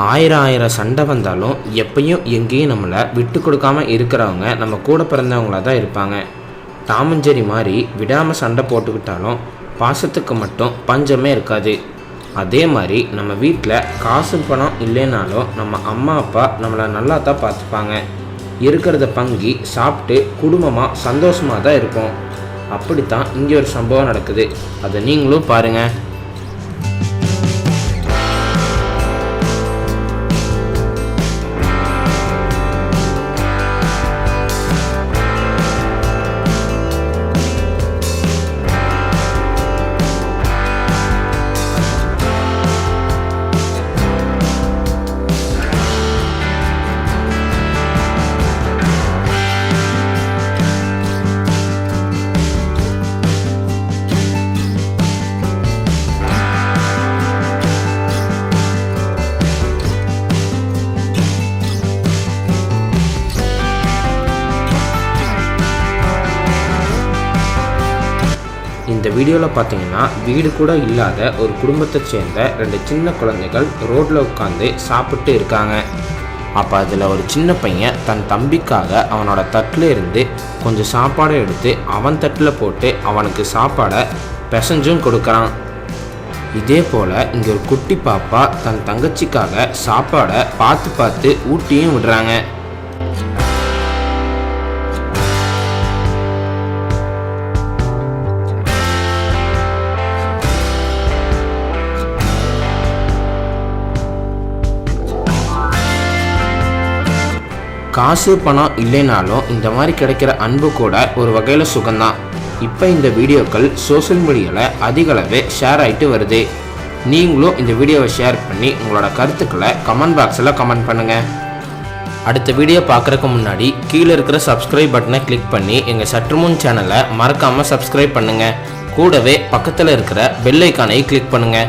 ஆயிரம் ஆயிரம் சண்டை வந்தாலும் எப்பயும் எங்கேயும் நம்மளை விட்டு கொடுக்காம இருக்கிறவங்க நம்ம கூட பிறந்தவங்களாக தான் இருப்பாங்க. டாமஞ்சேரி மாதிரி விடாமல் சண்டை போட்டுக்கிட்டாலும் பாசத்துக்கு மட்டும் பஞ்சமே இருக்காது. அதே மாதிரி நம்ம வீட்டில் காசு பணம் இல்லைனாலும் நம்ம அம்மா அப்பா நம்மளை நல்லா தான் பார்த்துப்பாங்க. இருக்கிறத பங்கி சாப்பிட்டு குடும்பமாக சந்தோஷமாக தான் இருக்கும். அப்படித்தான் இங்கே ஒரு சம்பவம் நடக்குது. அதை நீங்களும் பாருங்கள். இந்த வீடியோவில் பார்த்தீங்கன்னா வீடு கூட இல்லாத ஒரு குடும்பத்தை சேர்ந்த 2 சின்ன குழந்தைகள் ரோட்டில் உட்காந்து சாப்பிட்டு இருக்காங்க. அப்போ அதில் ஒரு சின்ன பையன் தன் தம்பிக்காக அவனோட தட்டில் இருந்து கொஞ்சம் சாப்பாடை எடுத்து அவன் தட்டில் போட்டு அவனுக்கு சாப்பாடை பிசைஞ்சும் கொடுக்குறான். இதே போல் இங்கே ஒரு குட்டி பாப்பா தன் தங்கச்சிக்காக சாப்பாடை பார்த்து பார்த்து ஊட்டியும் விடுறாங்க. காசு பணம் இல்லைனாலும் இந்த மாதிரி கிடைக்கிற அன்பு கூட ஒரு வகையில் சுகம்தான். இப்போ இந்த வீடியோக்கள் சோஷியல் மீடியாவில் அதிகளவே ஷேர் ஆகிட்டு வருது. நீங்களும் இந்த வீடியோவை ஷேர் பண்ணி உங்களோட கருத்துக்களை கமெண்ட் பாக்ஸில் கமெண்ட் பண்ணுங்கள். அடுத்த வீடியோ பார்க்குறதுக்கு முன்னாடி கீழே இருக்கிற சப்ஸ்கிரைப் பட்டனை கிளிக் பண்ணி எங்கள் சற்றுமுன் சேனலை மறக்காமல் சப்ஸ்கிரைப் பண்ணுங்கள். கூடவே பக்கத்தில் இருக்கிற பெல் ஐக்கானை கிளிக் பண்ணுங்கள்.